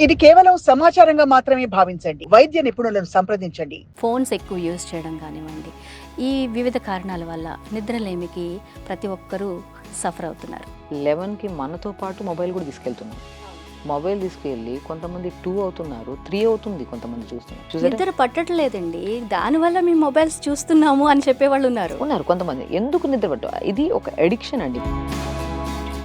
ఇది కేవలం సమాచారంగా మాత్రమే భావించండి. వైద్య నిపుణులను సంప్రదించండి. ఫోన్స్ ఎక్కువ యూజ్ చేయడం కానివ్వండి, ఈ వివిధ కారణాల వల్ల నిద్రలేమికి ప్రతి ఒక్కరూ సఫర్ అవుతున్నారు. 11కి మనతో పాటు మొబైల్ కూడా తీసుకెళ్తున్నాం. మొబైల్ తీసుకెళ్ళి కొంతమంది 2 అవుతున్నారు, 3 అవుతుంది కొంతమంది చూస్తున్నారు. నిద్ర పట్టట్లేదండి, దానివల్ల మేము మొబైల్స్ చూస్తున్నాము అని చెప్పేవాళ్ళు ఉన్నారు. కొంతమంది ఎందుకు నిద్ర పట్టు, ఇది ఒక అడిక్షన్ అండి.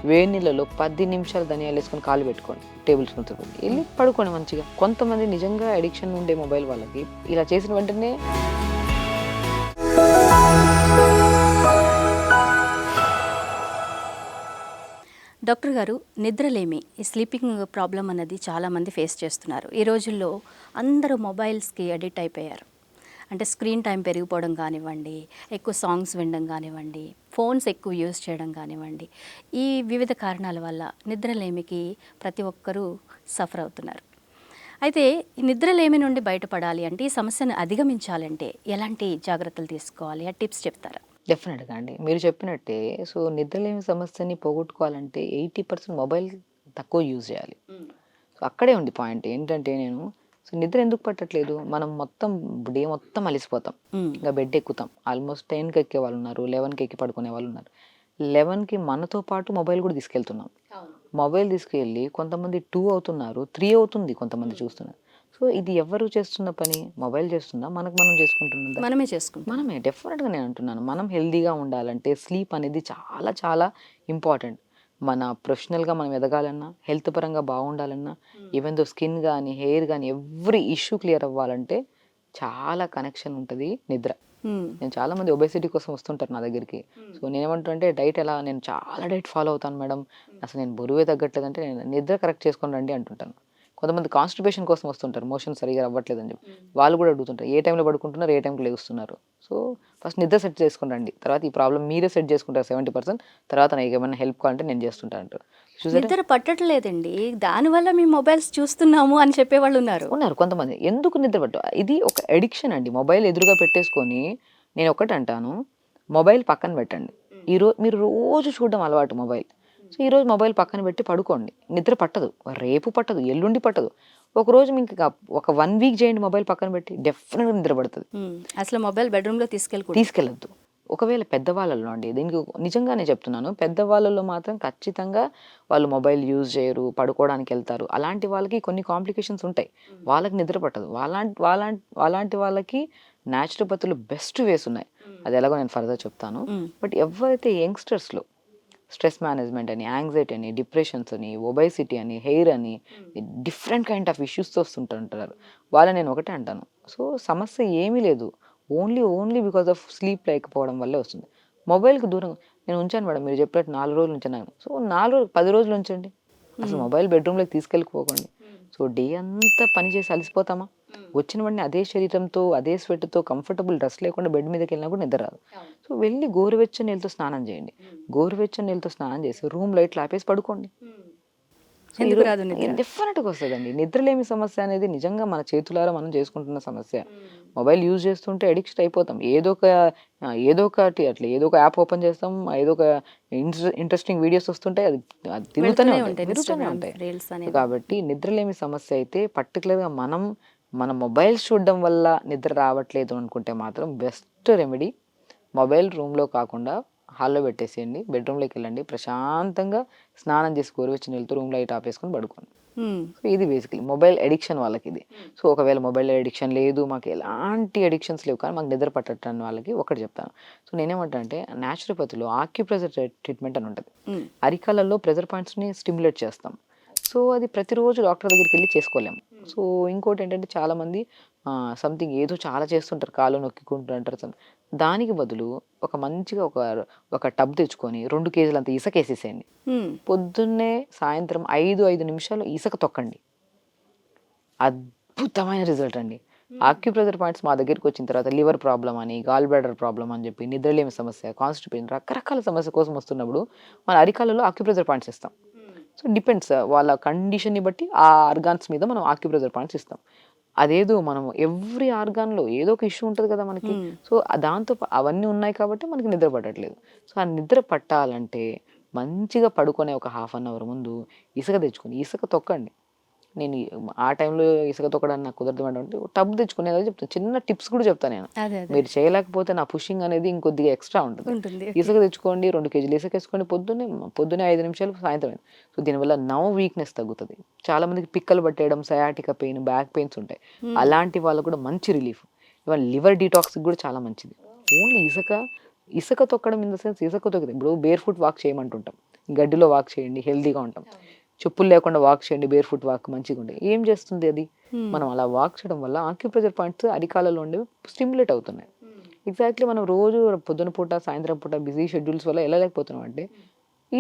వేడి నీళ్ళలో 10 నిమిషాలు ధనియాలు వేసుకొని కాలు పెట్టుకోండి, టేబుల్ స్పూన్ తో వెళ్ళి పడుకోండి మంచిగా. కొంతమంది నిజంగా అడిక్షన్ ఉండే మొబైల్ వాళ్ళకి ఇలా చేసిన వెంటనే డాక్టర్ గారు, నిద్రలేమి, ఈ స్లీపింగ్ ప్రాబ్లం అన్నది చాలామంది ఫేస్ చేస్తున్నారు. ఈ రోజుల్లో అందరూ మొబైల్స్కి అడిక్ట్ అయిపోయారు. అంటే స్క్రీన్ టైం పెరిగిపోవడం కానివ్వండి, ఎక్కువ సాంగ్స్ వినడం కానివ్వండి, ఫోన్స్ ఎక్కువ యూజ్ చేయడం కానివ్వండి, ఈ వివిధ కారణాల వల్ల నిద్రలేమికి ప్రతి ఒక్కరూ సఫర్ అవుతున్నారు. అయితే ఈ నిద్రలేమి నుండి బయటపడాలి అంటే, ఈ సమస్యను అధిగమించాలంటే ఎలాంటి జాగ్రత్తలు తీసుకోవాలి, ఆ టిప్స్ చెప్తారా? డెఫినెట్గా అండి, మీరు చెప్పినట్టే. సో నిద్రలేమి సమస్యని పోగొట్టుకోవాలంటే 80% మొబైల్ తక్కువ యూజ్ చేయాలి. సో అక్కడే ఉంది పాయింట్. ఏంటంటే సో నిద్ర ఎందుకు పట్టట్లేదు, మనం మొత్తం డే మొత్తం అలిసిపోతాం, ఇంకా బెడ్ ఎక్కుతాం. ఆల్మోస్ట్ 10కి ఎక్కే వాళ్ళు ఉన్నారు, 11కి ఎక్కి పడుకునే వాళ్ళు ఉన్నారు. 11కి మనతో పాటు మొబైల్ కూడా తీసుకెళ్తున్నాం. మొబైల్ తీసుకెళ్ళి కొంతమంది 2 అవుతున్నారు, 3 అవుతుంది కొంతమంది చూస్తున్నారు. సో ఇది ఎవరు చేస్తున్న పని? మొబైల్ చేస్తుందా, మనకు మనం చేసుకుంటున్నదా? మనమే చేసుకుంటాం. మనమే. డెఫినెట్గా నేను అంటున్నాను, మనం హెల్దీగా ఉండాలంటే స్లీప్ అనేది చాలా చాలా ఇంపార్టెంట్. మన ప్రొఫెషనల్గా మనం ఎదగాలన్నా, హెల్త్ పరంగా బాగుండాలన్నా, ఈవెన్ దో స్కిన్ కానీ హెయిర్ కానీ ఎవ్రీ ఇష్యూ క్లియర్ అవ్వాలంటే చాలా కనెక్షన్ ఉంటుంది నిద్ర. నేను చాలా మంది ఒబేసిటీ కోసం వస్తుంటారు నా దగ్గరికి. సో నేనేమంటుంటే, డైట్ ఎలా, నేను చాలా డైట్ ఫాలో అవుతాను మేడం, అసలు నేను బరువే తగ్గట్లేదు అంటే, నేను నిద్ర కరెక్ట్ చేసుకొని రండి అంటుంటాను. కొంతమంది కాన్స్టిపేషన్ కోసం వస్తుంటారు, మోషన్ సరిగా అవ్వట్లేదని చెప్పి. వాళ్ళు కూడా అడుగుతుంటారు, ఏ టైంలో పడుకుంటున్నారు, ఏ టైంకి లేస్తున్నారు. సో ఫస్ట్ నిద్ర సెట్ చేసుకుని రండి, తర్వాత ఈ ప్రాబ్లం మీరే సెట్ చేసుకుంటారు 70%. తర్వాత నాకు ఏమైనా హెల్ప్ కావాలంటే నేను చేస్తుంటాను అంటారు. నిద్ర పట్టట్లేదండి, దానివల్ల మేము మొబైల్స్ చూస్తున్నాము అని చెప్పేవాళ్ళు ఉన్నారు. కొంతమంది ఎందుకు నిద్ర పట్టు, ఇది ఒక అడిక్షన్ అండి. మొబైల్ ఎదురుగా పెట్టేసుకొని, నేను ఒకటి అంటాను, మొబైల్ పక్కన పెట్టండి. మీరు రోజు చూడడం అలవాటు మొబైల్. సో ఈరోజు మొబైల్ పక్కన పెట్టి పడుకోండి, నిద్ర పట్టదు, రేపు పట్టదు, ఎల్లుండి పట్టదు. ఒకరోజు మీకు ఒక 1 వీక్ చేయండి మొబైల్ పక్కన పెట్టి, డెఫినెట్గా నిద్ర పడుతుంది. అసలు మొబైల్ బెడ్రూమ్లో తీసుకెళ్ళొద్దు. ఒకవేళ పెద్దవాళ్ళలో అండి, దీనికి నిజంగానే చెప్తున్నాను, పెద్దవాళ్ళలో మాత్రం ఖచ్చితంగా వాళ్ళు మొబైల్ యూజ్ చేయరు, పడుకోవడానికి వెళ్తారు. అలాంటి వాళ్ళకి కొన్ని కాంప్లికేషన్స్ ఉంటాయి, వాళ్ళకి నిద్ర పట్టదు. అలాంటి వాళ్ళకి న్యాచురోపతులు బెస్ట్ వేస్ ఉన్నాయి, అది ఎలాగో నేను ఫర్దర్ చెప్తాను. బట్ ఎవరైతే యంగ్స్టర్స్లో స్ట్రెస్ మేనేజ్మెంట్ అని, యాంగ్జైటీ అని, డిప్రెషన్స్ అని, ఒబైసిటీ అని, హెయిర్ అని, డిఫరెంట్ కైండ్ ఆఫ్ ఇష్యూస్తో వస్తుంటుంటారు, వాళ్ళని నేను ఒకటే అంటాను, సో సమస్య ఏమీ లేదు, ఓన్లీ బికాస్ ఆఫ్ స్లీప్ లేకపోవడం వల్లే వస్తుంది. మొబైల్కి దూరంగా నేను ఉంచాను మేడం, మీరు చెప్పినట్టు 4 రోజులు ఉంచాను. సో 10 రోజులు ఉంచండి, అసలు మొబైల్ బెడ్రూమ్లోకి తీసుకెళ్ళిపోకండి. సో డే అంతా పని చేసి అలసిపోతామా, వచ్చిన వెంటనే అదే శరీరంతో, అదే స్వెట్తో, కంఫర్టబుల్ డ్రెస్ లేకుండా బెడ్ మీదకి వెళ్ళినా కూడా నిద్ర రాదు. సో వెళ్ళి గోరువెచ్చని నీళ్ళతో స్నానం చేయండి. గోరువెచ్చని నీళ్ళతో స్నానం చేసి రూమ్ లైట్లు ఆపేసి పడుకోండి. డెఫినెట్గా వస్తుందండి. నిద్రలేమి సమస్య అనేది నిజంగా మన చేతులారా మనం చేసుకుంటున్న సమస్య. మొబైల్ యూజ్ చేస్తుంటే అడిక్షన్ అయిపోతాం. ఏదో ఒకటి అట్లా ఏదో ఒక యాప్ ఓపెన్ చేస్తాం, ఏదో ఒక ఇంట్రెస్టింగ్ వీడియోస్ వస్తుంటాయి, అది తిరుగుతూనే ఉంటాయి. కాబట్టి నిద్రలేమి సమస్య అయితే పర్టికులర్గా మన మొబైల్ చూడడం వల్ల నిద్ర రావట్లేదు అనుకుంటే మాత్రం బెస్ట్ రెమెడీ, మొబైల్ రూమ్లో కాకుండా హాల్లో పెట్టేసేయండి, బెడ్రూమ్లోకి వెళ్ళండి, ప్రశాంతంగా స్నానం చేసి గోరువెచ్చని నీళ్ళతో రూమ్ లైట్ ఆపేసుకొని పడుకోండి. సో ఇది బేసికలీ మొబైల్ అడిక్షన్ వాళ్ళకి ఇది. సో ఒకవేళ మొబైల్ అడిక్షన్ లేదు, మాకు ఎలాంటి అడిక్షన్స్ లేవు కానీ మాకు నిద్ర పట్టని వాళ్ళకి ఒకటి చెప్తాను. సో నేనేమంటా అంటే, న్యాచురోపతిలో ఆక్యుప్రెషర్ ట్రీట్మెంట్ అని ఉంటుంది. అరికాలలో ప్రెజర్ పాయింట్స్ని స్టిమ్యులేట్ చేస్తాం. సో అది ప్రతిరోజు డాక్టర్ దగ్గరికి వెళ్ళి చేసుకోలేము. సో ఇంకోటి ఏంటంటే, చాలామంది సంథింగ్ ఏదో చాలా చేస్తుంటారు, కాళ్ళు నొక్కికుంటుంటారు. దానికి బదులు ఒక మంచిగా ఒక టబ్ తెచ్చుకొని 2 కేజీలు అంత ఇసుక వేసేసేయండి. పొద్దున్నే సాయంత్రం 5 నిమిషాలు ఇసుక తొక్కండి, అద్భుతమైన రిజల్ట్ అండి. ఆక్యుప్రెషర్ పాయింట్స్ మా దగ్గరికి వచ్చిన తర్వాత లివర్ ప్రాబ్లం అని, గాల్ బ్లాడర్ ప్రాబ్లం అని చెప్పి, నిద్రలేమి సమస్య, కాన్స్టిపేషన్, రకరకాల సమస్య కోసం వస్తున్నప్పుడు మన అరికాలలో ఆక్యుప్రెషర్ పాయింట్స్ ఇస్తాం. సో డిపెండ్స్, వాళ్ళ కండిషన్ని బట్టి ఆ ఆర్గాన్స్ మీద మనం ఆక్యుప్రెషర్ పాయింట్స్ ఇస్తాం. అదేదో మనం ఎవ్రీ ఆర్గాన్లో ఏదో ఒక ఇష్యూ ఉంటుంది కదా మనకి. సో దాంతో అవన్నీ ఉన్నాయి కాబట్టి మనకి నిద్ర పట్టట్లేదు. సో ఆ నిద్ర పట్టాలంటే మంచిగా పడుకునే ఒక 1/2 అన్ అవర్ ముందు ఇసుక తెచ్చుకొని ఇసుక తొక్కండి. నేను ఆ టైంలో ఇసుక తొక్కడానికి నాకు కుదరదు మేడం అంటే టబ్ తెచ్చుకునేది చెప్తాను. చిన్న టిప్స్ కూడా చెప్తాను నేను. అదే అదే మీరు చేయలేకపోతే నా పుషింగ్ అనేది ఇంకొద్దిగా ఎక్స్ట్రా ఉంటుంది. ఉంటుంది. ఇసుక తెచ్చుకోండి, 2 కేజీలు ఇసుక వేసుకోండి, పొద్దున్నే 5 నిమిషాలు, సాయంత్రం 5. సో దీనివల్ల నర్వ్ వీక్నెస్ తగ్గుతుంది. చాలా మందికి పిక్కలు పట్టేయడం, సయాటికా పెయిన్, బ్యాక్ పెయిన్స్ ఉంటాయి. అలాంటి వాళ్ళకు కూడా మంచి రిలీఫ్. ఇవాళ లివర్ డీటాక్స్కి కూడా చాలా మంచిది. ఓన్లీ ఇసుక తొక్కడం ఇన్ ద సెన్స్ ఇసుక తొక్కదు. ఇప్పుడు బేర్ ఫుట్ వాక్ చేయమంటుంటాం, గడ్డిలో వాక్ చేయండి, హెల్తీగా ఉంటాం. చెప్పులు లేకుండా వాక్ చేయండి, బేర్ ఫుట్ వాక్ మంచిగా ఉంటాయి. ఏం చేస్తుంది అది? మనం అలా వాక్ చేయడం వల్ల ఆక్యుప్రెషర్ పాయింట్స్ అరికాలలో ఉండేవి స్టిమ్యులేట్ అవుతున్నాయి. ఎగ్జాక్ట్లీ మనం రోజు పొద్దున పూట, సాయంత్రం పూట బిజీ షెడ్యూల్స్ వల్ల వెళ్ళలేకపోతున్నాం అంటే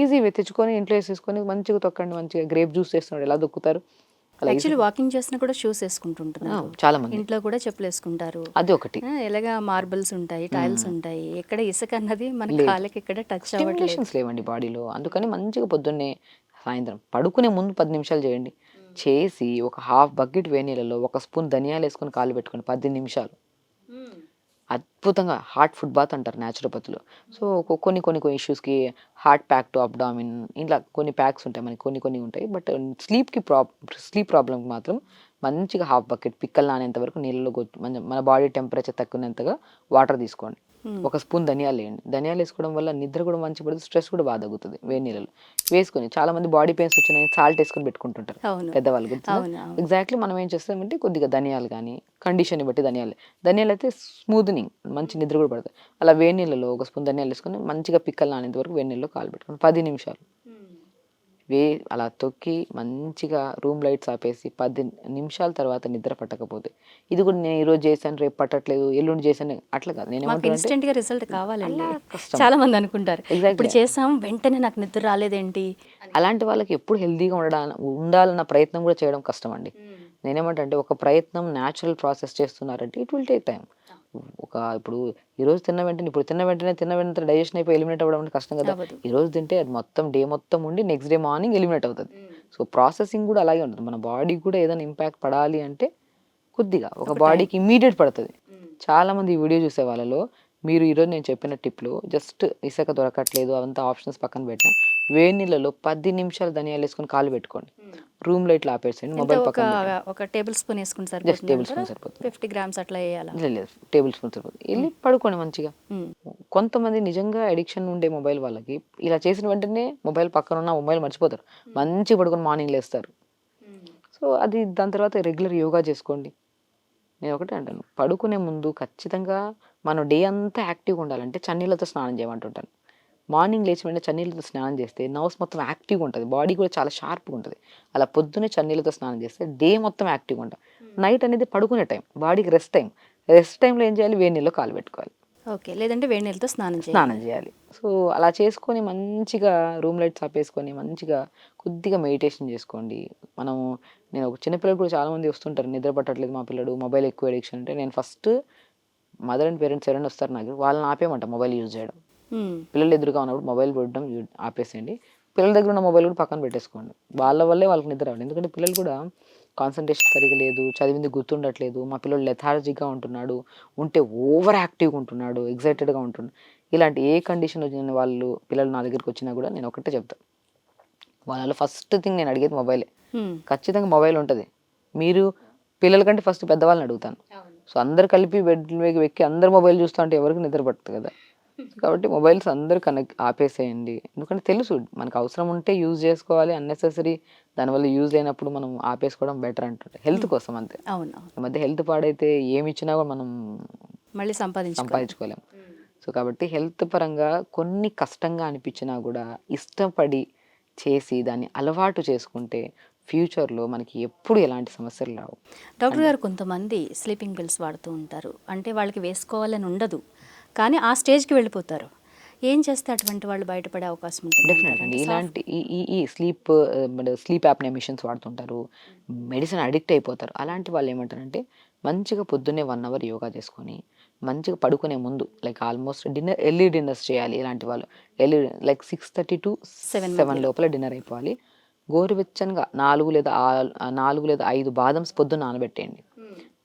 ఈజీ తెచ్చుకొని ఇంట్లో వేసేసుకొని మంచిగా తొక్కండి. మంచిగా గ్రేప్ జ్యూస్ చేస్తున్నాడు, ఎలా దొక్కుతారు అలా యాక్చువల్లీ వాకింగ్ చేసినా కూడా షూస్ వేసుకుంటుంటున్నారు. చాలా మంది. ఇంట్లో కూడా చెప్పులు వేసుకుంటారు. అది ఒకటి. ఎలాగా మార్బుల్స్ ఉంటాయి, టైల్స్ ఉంటాయి, ఎక్కడ ఇసుక అన్నది మన కాళ్ళకి ఎక్కడ టచ్ అవ్వట్లేదు. స్టిమ్యులేషన్స్ లేవండి బాడీలో. అందుకని మంచిగా పొద్దున్నే, సాయంత్రం పడుకునే ముందు 10 నిమిషాలు చేయండి. చేసి ఒక హాఫ్ బకెట్ వేడి నీళ్ళలో 1 స్పూన్ ధనియాలు వేసుకొని కాలు పెట్టుకోండి 10 నిమిషాలు. అద్భుతంగా హార్ట్ ఫుడ్ బాత్ అంటారు న్యాచురోపతిలో. సో కొన్ని ఇష్యూస్కి హార్ట్ ప్యాక్ టు అబ్డామిన్, ఇట్లా కొన్ని ప్యాక్స్ ఉంటాయి మనకి, కొన్ని ఉంటాయి. బట్ స్లీప్ ప్రాబ్లంకి మాత్రం మంచిగా హాఫ్ బకెట్ పిక్కలు నానేంత వరకు నీళ్ళలో మన బాడీ టెంపరేచర్ తక్కువనంతగా వాటర్ తీసుకోండి. 1 స్పూన్ ధనియాలు వేయండి. ధనియాలు వేసుకోవడం వల్ల నిద్ర కూడా మంచి పడుతుంది, స్ట్రెస్ కూడా బాగా తగ్గుతుంది. వేడి నీళ్ళలో వేసుకొని, చాలా మంది బాడీ పెయిన్స్ వచ్చినాయి సాల్ట్ వేసుకొని పెట్టుకుంటుంటారు పెద్దవాళ్ళు కూడా. ఎగ్జాక్ట్లీ మనం ఏం చేస్తామంటే కొద్దిగా ధనియాలు కానీ, కండిషన్ బట్టి ధనియాలు అయితే స్మూత్నింగ్, మంచి నిద్ర కూడా పడుతుంది. అలా వేడి నీళ్ళలో 1 స్పూన్ ధనియాలు వేసుకొని మంచిగా పిక్కలు నానేంత వరకు వేడి నీళ్ళలో కాలు పెట్టుకోండి 10 నిమిషాలు. అలా తొక్కి మంచిగా రూమ్ లైట్స్ ఆపేసి 10 నిమిషాల తర్వాత నిద్ర పట్టకపోతే, ఇది కూడా నేను ఈరోజు చేశాను రేపు పట్టట్లేదు, ఎల్లుండి చేశాను అట్లా కాదు. నేను ఇన్స్టెంట్ గా రిజల్ట్ కావాలండి. చాలా మంది అనుకుంటారు ఇప్పుడు చేసాం వెంటనే నాకు నిద్ర రాలేదేంటి. అలాంటి వాళ్ళకి ఎప్పుడు హెల్తీగా ఉండాలన్న ప్రయత్నం కూడా చేయడం కష్టం అండి. నేనేమంటే ఒక ప్రయత్నం న్యాచురల్ ప్రాసెస్ చేస్తున్నారంటే ఇట్ విల్ టేక్ టైం. ఇప్పుడు ఈరోజు తిన్న వెంటనే డైజెషన్ అయిపోయి ఎలిమినేట్ అవ్వడం అంటే కష్టం కదా. ఈరోజు తింటే అది మొత్తం డే మొత్తం ఉండి నెక్స్ట్ డే మార్నింగ్ ఎలిమినేట్ అవుతుంది. సో ప్రాసెసింగ్ కూడా అలాగే ఉంటుంది. మన బాడీకి కూడా ఏదైనా ఇంపాక్ట్ పడాలి అంటే కొద్దిగా ఒక బాడీకి ఇమీడియట్ పడుతుంది. చాలా మంది ఈ వీడియో చూసే వాళ్ళలో మీరు ఈరోజు నేను చెప్పిన టిప్లో జస్ట్ ఇసుక దొరకట్లేదు అవంతా ఆప్షన్స్ పక్కన పెట్టిన వేడి నీళ్ళలో 10 నిమిషాలు ధనియాలు వేసుకొని కాలు పెట్టుకోండి, రూమ్ లైట్లు ఆపేసేయండి, మొబైల్ పక్కన ఒక టేబుల్ స్పూన్ వేసుకుని టేబుల్ స్పూన్ సరిపోతుంది. 50 grams అట్లా వేయాలి. లేదు టేబుల్ స్పూన్ సరిపోతుంది. వెళ్ళి పడుకోండి మంచిగా. కొంతమంది నిజంగా అడిక్షన్ ఉండే మొబైల్ వాళ్ళకి ఇలా చేసిన వెంటనే మొబైల్ పక్కన ఉన్న మొబైల్ మర్చిపోతారు, మంచిగా పడుకొని మార్నింగ్ లేస్తారు. సో అది దాని తర్వాత రెగ్యులర్ యోగా చేసుకోండి. నేను ఒకటే అంటాను, పడుకునే ముందు ఖచ్చితంగా మనం డే అంతా యాక్టివ్గా ఉండాలంటే చన్నీళ్ళతో స్నానం చేయమంటుంటాను. మార్నింగ్ లేచి వెంటనే చన్నీళ్ళతో స్నానం చేస్తే నర్వ్స్ మొత్తం యాక్టివ్గా ఉంటుంది, బాడీ కూడా చాలా షార్ప్గా ఉంటుంది. అలా పొద్దున్నే చన్నీళ్ళతో స్నానం చేస్తే డే మొత్తం యాక్టివ్గా ఉంటుంది. నైట్ అనేది పడుకునే టైం, బాడీకి రెస్ట్ టైంలో ఏం చేయాలి, వేడి నీళ్ళలో కాలు పెట్టుకోవాలి. ఓకే, లేదంటే వేడి నీళ్ళతో స్నానం చేయాలి. సో అలా చేసుకొని మంచిగా రూమ్ లైట్స్ ఆపేసుకొని మంచిగా కొద్దిగా మెడిటేషన్ చేసుకోండి. నేను ఒక చిన్నపిల్లలు కూడా చాలామంది వస్తుంటారు, నిద్ర పట్టట్లేదు మా పిల్లడు, మొబైల్ ఎక్కువ అడిక్షన్ అంటే, నేను ఫస్ట్ మదర్ అండ్ పేరెంట్స్ ఎవరైనా వస్తారు నాకు, వాళ్ళని ఆపేయమంట మొబైల్ యూజ్ చేయడం. పిల్లలు ఎదురుగా ఉన్నప్పుడు మొబైల్ పెట్టడం ఆపేసేయండి. పిల్లల దగ్గర ఉన్న మొబైల్ కూడా పక్కన పెట్టేసుకోండి. వాళ్ళ వల్లే వాళ్ళకి నిద్ర రావాలి. ఎందుకంటే పిల్లలు కూడా కాన్సన్ట్రేషన్ సరిగా లేదు, చదివింది గుర్తుండట్లేదు, మా పిల్లలు లెథార్జిక్గా ఉంటున్నాడు, ఉంటే ఓవర్ యాక్టివ్గా ఉంటున్నాడు, ఎగ్జైటెడ్గా ఉంటున్నాడు, ఇలాంటి ఏ కండిషన్ వచ్చిన పిల్లలు నా దగ్గరికి వచ్చినా కూడా నేను ఒకటే చెప్తాను, వాళ్ళలో ఫస్ట్ థింగ్ నేను అడిగేది మొబైలే. ఖచ్చితంగా మొబైల్ ఉంటుంది. మీరు పిల్లల కంటే ఫస్ట్ పెద్దవాళ్ళని అడుగుతాను. సో అందరు కలిపి బెడ్ మీద ఎక్కి అందరు మొబైల్ చూస్తూ ఉంటే ఎవరికి నిద్ర పడుతుంది కదా. కాబట్టి మొబైల్స్ అందరూ ఆపేసేయండి. ఎందుకంటే తెలుసు మనకు అవసరం ఉంటే యూజ్ చేసుకోవాలి, అన్నెసెసరీ దానివల్ల యూజ్ లేనప్పుడు మనం ఆపేసుకోవడం బెటర్ అంటుంటే, హెల్త్ కోసం అంతే. ఈ మధ్య హెల్త్ పాడైతే ఏమి ఇచ్చినా కూడా మనం మళ్ళీ సంపాదించుకోలేము. సో కాబట్టి హెల్త్ పరంగా కొన్ని కష్టంగా అనిపించినా కూడా ఇష్టపడి చేసి దాన్ని అలవాటు చేసుకుంటే ఫ్యూచర్లో మనకి ఎప్పుడు ఎలాంటి సమస్యలు రావు. డాక్టర్ గారు, కొంతమంది స్లీపింగ్ పిల్స్ వాడుతూ ఉంటారు, అంటే వాళ్ళకి వేసుకోవాలని ఉండదు కానీ ఆ స్టేజ్కి వెళ్ళిపోతారు. ఏం చేస్తే అటువంటి వాళ్ళు బయటపడే అవకాశం ఉంటుంది? డెఫినెట్ అండి. ఇలాంటి ఈ స్లీప్ యాప్నియా మిషన్స్ వాడుతుంటారు, మెడిసిన్ అడిక్ట్ అయిపోతారు. అలాంటి వాళ్ళు ఏమంటారంటే మంచిగా పొద్దున్నే 1 hour యోగా చేసుకొని మంచిగా పడుకునే ముందు ఆల్మోస్ట్ ఎర్లీ డిన్నర్స్ చేయాలి. ఇలాంటి వాళ్ళు ఎర్లీ 6:30 to 7 లోపల డిన్నర్ అయిపోవాలి. గోరువెచ్చనిగా 4 లేదా 5 బాదమ్స్ పొద్దున్న నానబెట్టేయండి.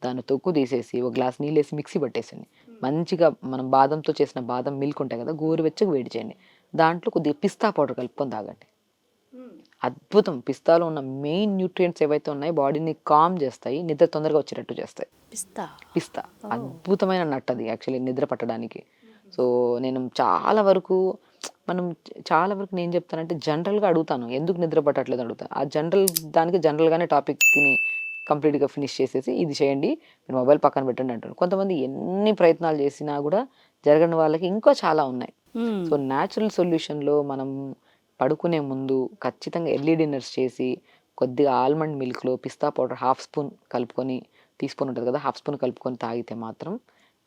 దాన్ని తొక్కు తీసేసి ఒక గ్లాస్ నీళ్ళు వేసి మిక్సీ పట్టేసండి. మంచిగా మనం బాదంతో చేసిన బాదం మిల్క్ ఉంటాయి కదా, గోరువెచ్చగా వేడి చేయండి. దాంట్లో కొద్దిగా పిస్తా పౌడర్ కలుపుకొని తాగండి. అద్భుతం. పిస్తాలో ఉన్న మెయిన్ న్యూట్రియంట్స్ ఏవైతే ఉన్నాయో బాడీని కామ్ చేస్తాయి, నిద్ర తొందరగా వచ్చేటట్టు చేస్తాయి. పిస్తా. పిస్తా అద్భుతమైన నట్ అది యాక్చువల్లీ నిద్ర పట్టడానికి. సో నేను చాలా వరకు నేను చెప్తానంటే జనరల్గా అడుగుతాను, ఎందుకు నిద్ర పట్టట్లేదు అడుగుతాను. ఆ దానికి జనరల్గానే టాపిక్ని కంప్లీట్గా ఫినిష్ చేసేసి ఇది చేయండి, మీరు మొబైల్ పక్కన పెట్టండి అంటారు. కొంతమంది ఎన్ని ప్రయత్నాలు చేసినా కూడా జరగని వాళ్ళకి ఇంకా చాలా ఉన్నాయి. సో న్యాచురల్ సొల్యూషన్లో మనం పడుకునే ముందు ఖచ్చితంగా ఎర్లీ డిన్నర్స్ చేసి కొద్దిగా ఆల్మండ్ మిల్క్లో పిస్తా పౌడర్ హాఫ్ స్పూన్ కలుపుకొని, టీ స్పూన్ ఉంటుంది కదా, హాఫ్ స్పూన్ కలుపుకొని తాగితే మాత్రం,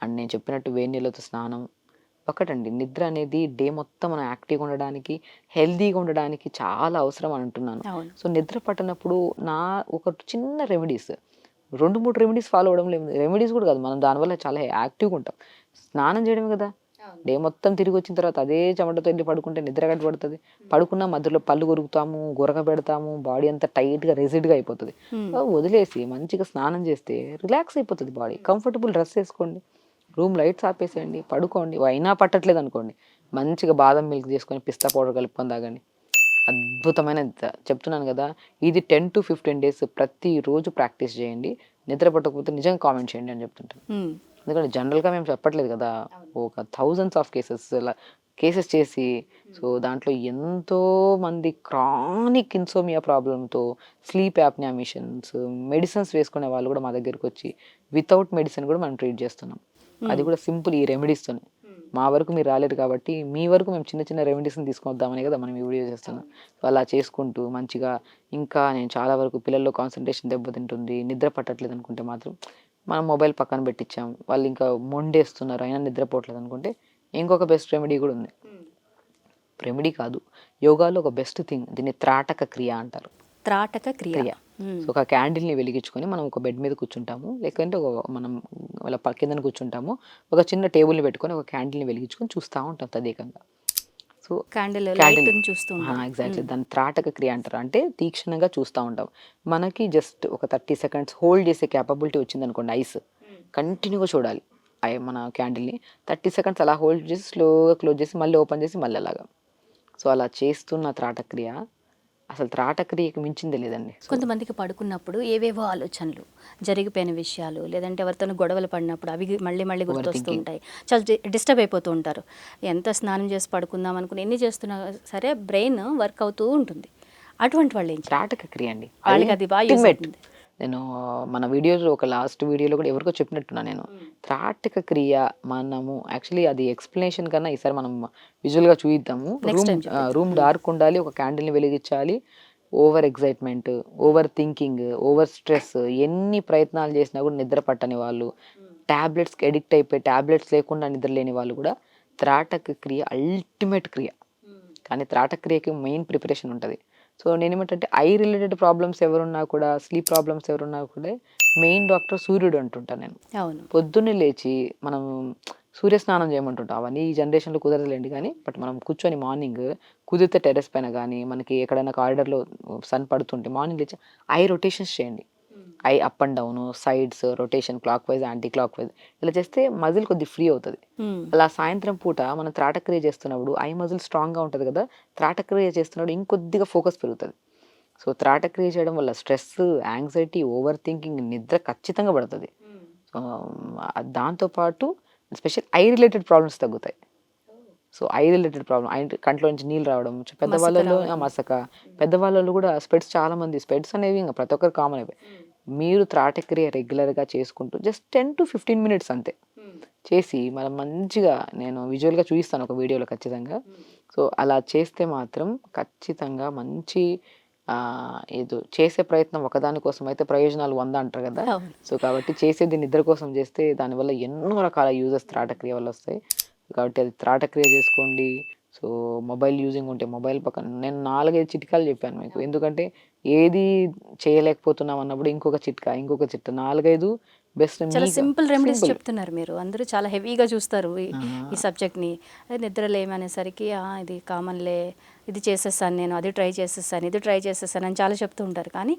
అండ్ నేను చెప్పినట్టు వేడి నీళ్ళతో స్నానం ఒకటండి. నిద్ర అనేది డే మొత్తం మనం యాక్టివ్గా ఉండడానికి, హెల్తీగా ఉండడానికి చాలా అవసరం అని అంటున్నాను. సో నిద్ర పట్టనప్పుడు ఒక చిన్న రెమెడీస్ 2-3 రెమెడీస్ ఫాలో అవ్వడం లేదు, రెమెడీస్ కూడా కాదు, మనం దానివల్ల చాలా యాక్టివ్గా ఉంటాం. స్నానం చేయడమే కదా, డే మొత్తం తిరిగి వచ్చిన తర్వాత అదే చెమటతో వెళ్ళి పడుకుంటే నిద్ర గట్టి పడుతుంది. పడుకున్న మధ్యలో పళ్ళు కొరుకుతాము, గురక పెడతాము, బాడీ అంతా టైట్గా రెసిడ్గా అయిపోతుంది. వదిలేసి మంచిగా స్నానం చేస్తే రిలాక్స్ అయిపోతుంది బాడీ. కంఫర్టబుల్ డ్రెస్ వేసుకోండి, రూమ్ లైట్స్ ఆపేసేయండి, పడుకోండి. అయినా పట్టట్లేదు అనుకోండి, మంచిగా బాదం మిల్క్ చేసుకొని పిస్తా పౌడర్ కలుపుకొని తాగండి. అద్భుతమైన చెప్తున్నాను కదా, ఇది 10 to 15 డేస్ ప్రతిరోజు ప్రాక్టీస్ చేయండి. నిద్ర పట్టకపోతే నిజంగా కామెంట్ చేయండి అని చెప్తుంటాను. ఎందుకంటే జనరల్గా మేము చెప్పట్లేదు కదా, ఒక థౌజండ్స్ ఆఫ్ కేసెస్ చేసి, సో దాంట్లో ఎంతో మంది క్రానిక్ ఇన్సోమియా ప్రాబ్లంతో స్లీప్ యాప్నియా మెడిసిన్స్ వేసుకునే వాళ్ళు కూడా మా దగ్గరికి వచ్చి వితౌట్ మెడిసిన్ కూడా మనం ట్రీట్ చేస్తున్నాం. అది కూడా సింపుల్ ఈ రెమెడీస్తోనే. మా వరకు మీరు రాలేరు కాబట్టి మీ వరకు మేము చిన్న చిన్న రెమెడీస్ని తీసుకొద్దామని కదా మనం ఈ వీడియో చేస్తున్నాం. సో అలా చేసుకుంటూ మంచిగా, ఇంకా నేను చాలా వరకు పిల్లల్లో కాన్సన్ట్రేషన్ దెబ్బతింటుంది, నిద్ర పట్టట్లేదు అనుకుంటే మాత్రం మనం మొబైల్ పక్కన పెట్టించాం, వాళ్ళు ఇంకా మొండేస్తున్నారు అయినా నిద్రపోవట్లేదు అనుకుంటే ఇంకొక బెస్ట్ రెమెడీ కూడా ఉంది. రెమెడీ కాదు, యోగాలో ఒక బెస్ట్ థింగ్, దీన్ని త్రాటక క్రియ అంటారు. త్రాటక క్రియ. సో ఒక క్యాండిల్ని వెలిగించుకొని మనం ఒక బెడ్ మీద కూర్చుంటాము, లేకంటే మనం వాళ్ళ కిందన కూర్చుంటాము, ఒక చిన్న టేబుల్ని పెట్టుకొని ఒక క్యాండిల్ని వెలిగించుకొని చూస్తూ ఉంటాం తదేకంగా. సో క్యాండిల్ ఎగ్జాక్ట్లీ దాన్ని త్రాటక క్రియ అంటారు. అంటే తీక్షణంగా చూస్తూ ఉంటాం. మనకి జస్ట్ ఒక 30 seconds హోల్డ్ చేసే క్యాపబిలిటీ వచ్చింది అనుకోండి, ఐస్ కంటిన్యూగా చూడాలి మన క్యాండిల్ని. 30 seconds అలా హోల్డ్ చేసి స్లోగా క్లోజ్ చేసి మళ్ళీ ఓపెన్ చేసి మళ్ళీ అలాగా. సో అలా చేస్తున్న త్రాటక్రియ అసలు త్రాటక్రియకి మించింది లేదండి. కొంతమందికి పడుకున్నప్పుడు ఏవేవో ఆలోచనలు, జరిగిపోయిన విషయాలు, లేదంటే ఎవరితోనూ గొడవలు పడినప్పుడు అవి మళ్ళీ మళ్ళీ గుర్తొస్తూ ఉంటాయి. చాలా డిస్టర్బ్ అయిపోతూ ఉంటారు. ఎంత స్నానం చేసి పడుకుందాం అనుకుని ఎన్ని చేస్తున్నా సరే బ్రెయిన్ వర్క్ అవుతూ ఉంటుంది. అటువంటి వాళ్ళు ఏం త్రాటక క్రియ అండి, వాళ్ళకి అది బాగా యూజ్ అవుతుంది. నేను మన వీడియోలో ఒక లాస్ట్ వీడియోలో కూడా ఎవరికో చెప్పినట్టున్నా నేను. త్రాటక క్రియ మనము యాక్చువల్లీ అది ఎక్స్ప్లెనేషన్ కన్నా ఈసారి మనం విజువల్గా చూద్దాము. రూమ్ డార్క్ ఉండాలి, ఒక క్యాండిల్ని వెలిగించాలి. Over excitement, over thinking, over stress, ఎన్ని ప్రయత్నాలు చేసినా కూడా నిద్ర పట్టని వాళ్ళు, ట్యాబ్లెట్స్కి ఎడిక్ట్ అయిపోయి ట్యాబ్లెట్స్ లేకుండా నిద్ర లేని వాళ్ళు కూడా త్రాటక క్రియ అల్టిమేట్ క్రియ. కానీ త్రాటక క్రియకి మెయిన్ ప్రిపరేషన్ ఉంటుంది. సో నేను ఏమంటే ఐ రిలేటెడ్ ప్రాబ్లమ్స్ ఎవరున్నా కూడా, స్లీప్ ప్రాబ్లమ్స్ ఎవరున్నా కూడా మెయిన్ డాక్టర్ సూర్యుడు అంటుంటాను నేను. పొద్దున్నే లేచి మనం సూర్యస్నానం చేయమంటుంటాం. అవన్నీ ఈ జనరేషన్లో కుదరలేండి కానీ, బట్ మనం కూర్చొని మార్నింగ్ కుదిరితే టెర్రస్ పైన కానీ మనకి ఎక్కడైనా కారిడార్లో సన్ పడుతుంటే మార్నింగ్ లేచి ఐ రొటేషన్స్ చేయండి. I up and down, sides rotation, clock wise, anti clock wise, ఇలా చేస్తే మజిల్ కొద్ది ఫ్రీ అవుతుంది. అలా సాయంత్రం పూట మనం త్రాటక్రియ చేస్తున్నప్పుడు ఐ మజిల్ స్ట్రాంగ్గా ఉంటుంది కదా, త్రాటక్రియ చేస్తున్నప్పుడు ఇంకొద్దిగా ఫోకస్ పెరుగుతుంది. సో త్రాటక్రియ చేయడం వల్ల స్ట్రెస్, యాంగ్జైటీ, ఓవర్ థింకింగ్, నిద్ర ఖచ్చితంగా పడుతుంది. సో దాంతోపాటు స్పెషల్ ఐ రిలేటెడ్ ప్రాబ్లమ్స్ తగ్గుతాయి. సో ఐ రిలేటెడ్ ప్రాబ్లమ్, కంట్లో నుంచి నీళ్ళు రావడం, పెద్దవాళ్ళలో మసక, పెద్దవాళ్ళలో కూడా స్పెడ్స్, చాలా మంది స్పెడ్స్ అనేవి ఇంకా ప్రతి ఒక్కరు కామన్ అయిపోయి. మీరు త్రాటక్రియ రెగ్యులర్గా చేసుకుంటూ జస్ట్ 10 to 15 minutes అంతే చేసి మనం మంచిగా, నేను విజువల్గా చూపిస్తాను ఒక వీడియోలో ఖచ్చితంగా. సో అలా చేస్తే మాత్రం ఖచ్చితంగా మంచి ఏదో చేసే ప్రయత్నం ఒకదానికోసం అయితే ప్రయోజనాలు 100 అంటారు కదా. సో కాబట్టి చేసేది నిద్ర కోసం చేస్తే దానివల్ల ఎన్నో రకాల యూజెస్ త్రాటక్రియ వల్ల వస్తాయి. కాబట్టి అది త్రాటక్రియ చేసుకోండి. సో మొబైల్ యూజింగ్ ఉంటే మొబైల్ పక్కన, నేను 4-5 చిట్కాలు చెప్పాను మీకు. ఎందుకంటే ఏది చేయలేకపోతున్నాం అన్నప్పుడు ఇంకొక చిట్కా 4-5 బెస్ట్. చాలా సింపుల్ రెమెడీస్ చెప్తున్నారు మీరు. అందరూ చాలా హెవీగా చూస్తారు ఈ సబ్జెక్ట్ని. నిద్రలేమనేసరికి ఇది కామన్లే, ఇది చేసేసాను నేను, అది ట్రై చేసేసాను, ఇది ట్రై చేసేసాను అని చాలా చెప్తూ ఉంటారు. కానీ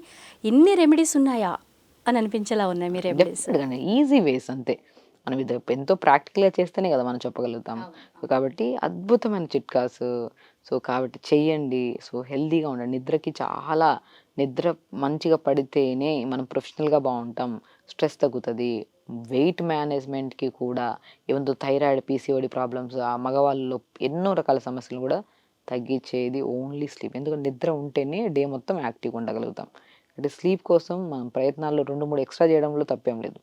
ఇన్ని రెమెడీస్ ఉన్నాయా అని అనిపించేలా ఉన్నాయి మీ రెమెడీస్. ఈజీ వేస్ అంతే, మనం ఇది ఎంతో ప్రాక్టికల్గా చేస్తేనే కదా మనం చెప్పగలుగుతాం. సో కాబట్టి అద్భుతమైన చిట్కాస్. సో కాబట్టి చెయ్యండి. సో హెల్తీగా ఉండండి. నిద్రకి చాలా నిద్ర మంచిగా పడితేనే మనం ప్రొఫెషనల్‌గా బావుంటాం. స్ట్రెస్ తగ్గుతది. వెయిట్ మేనేజ్‌మెంట్‌కి కూడా even though thyroid, PCOD problems మగవాళ్ళలో ఎన్నో రకాల సమస్యలు కూడా తగ్గించేది ఓన్లీ స్లీప్. ఎందుకంటే నిద్ర ఉంటేనే డే మొత్తం యాక్టివ్‌గా ఉండగలుగుతాం. అంటే స్లీప్ కోసం మనం ప్రయత్నాల్లో 2, 3 ఎక్స్‌ట్రా చేయడంలో తప్పేం లేదు.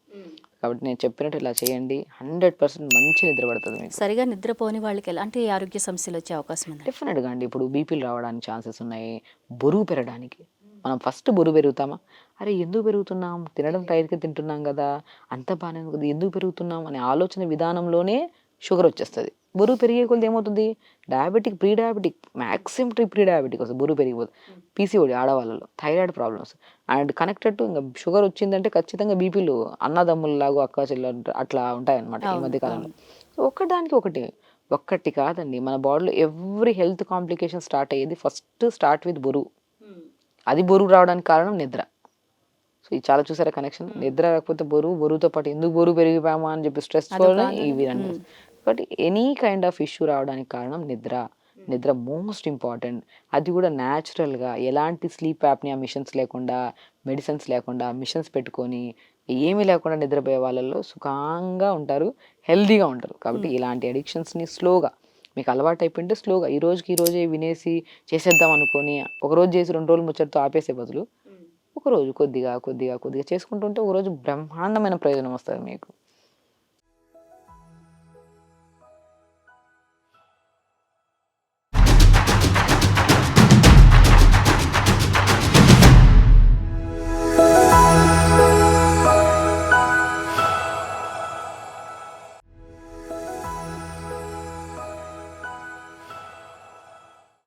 కాబట్టి నేను చెప్పినట్టు ఇలా చేయండి. 100% మంచి నిద్ర పడతది మీకు. సరిగా నిద్రపోని వాళ్ళకి ఎలాంటి ఆరోగ్య సమస్యలు వచ్చే అవకాశం ఉందండి? డెఫినెట్‌గా అండి. ఇప్పుడు బీపీలు రావడానికి ఛాన్సెస్ ఉన్నాయి. బరువు పెరగడానికి. మనం ఫస్ట్ బరువు పెరుగుతామా? అరే! ఎందుకు పెరుగుతున్నాం? తినడం టైంకి తింటున్నాం గదా! అంతా బానే ఉంది కదా! ఎందుకు పెరుగుతున్నాం అనే ఆలోచన విధానంలోనే షుగర్ వచ్చేస్తది. బరువు పెరిగే కొలది ఏమవుతుంది? Diabetic, pre diabetic maximum pre diabetic వస్తది. బరువు పెరిగిపోతే. పీసీఓడీ ఆడవాళ్ళలో, thyroid problems and connected to ఇంక షుగర్ వచ్చిందంటే ఖచ్చితంగా బీపీలు అన్నదమ్ముల్లాగా అక్కా చెల్లెలు అట్లా ఉంటాయన్నమాట ఈ అవును, మధ్య కాలంలో. అవును. సో ఒక్కదానికి ఒకటి. ఒక్కటి కాదండి. మన బాడీలో ఎవ్రి హెల్త్ కాంప్లికేషన్ స్టార్ట్ అయ్యేది ఫస్ట్ స్టార్ట్ విత్ బరువు. అది బరువు రావడానికి కారణం నిద్ర. సో ఇది చాలా చూసారా కనెక్షన్? నిద్ర రాకపోతే బరువు, బరువుతో పాటు ఎందుకు బరువు పెరిగిపోయామా అని చెప్పి స్ట్రెస్‌తోనే ఇవి అన్నీ. కాబట్టి ఎనీ కైండ్ ఆఫ్ ఇష్యూ రావడానికి కారణం నిద్ర. నిద్ర మోస్ట్ ఇంపార్టెంట్. అది కూడా న్యాచురల్‌గా ఎలాంటి స్లీప్ యాప్నియా మిషన్స్ లేకుండా, మెడిసిన్స్ లేకుండా, మిషన్స్ పెట్టుకొని ఏమీ లేకుండా నిద్రపోయే వాళ్ళలో సుఖంగా ఉంటారు. హెల్తీగా ఉంటారు. కాబట్టి ఇలాంటి అడిక్షన్స్‌ని స్లోగా మీకు అలవాటైపోయింటే స్లోగా ఈ రోజుకి ఈ రోజే వినేసి చేసేద్దాం అనుకోని, ఒకరోజు చేసి 2 రోజులు ముచ్చటతో ఆపేసే బదులు ఒకరోజు కొద్దిగా, కొద్దిగా, కొద్దిగా చేసుకుంటుంటే ఒకరోజు బ్రహ్మాండమైన ప్రయోజనం వస్తది మీకు.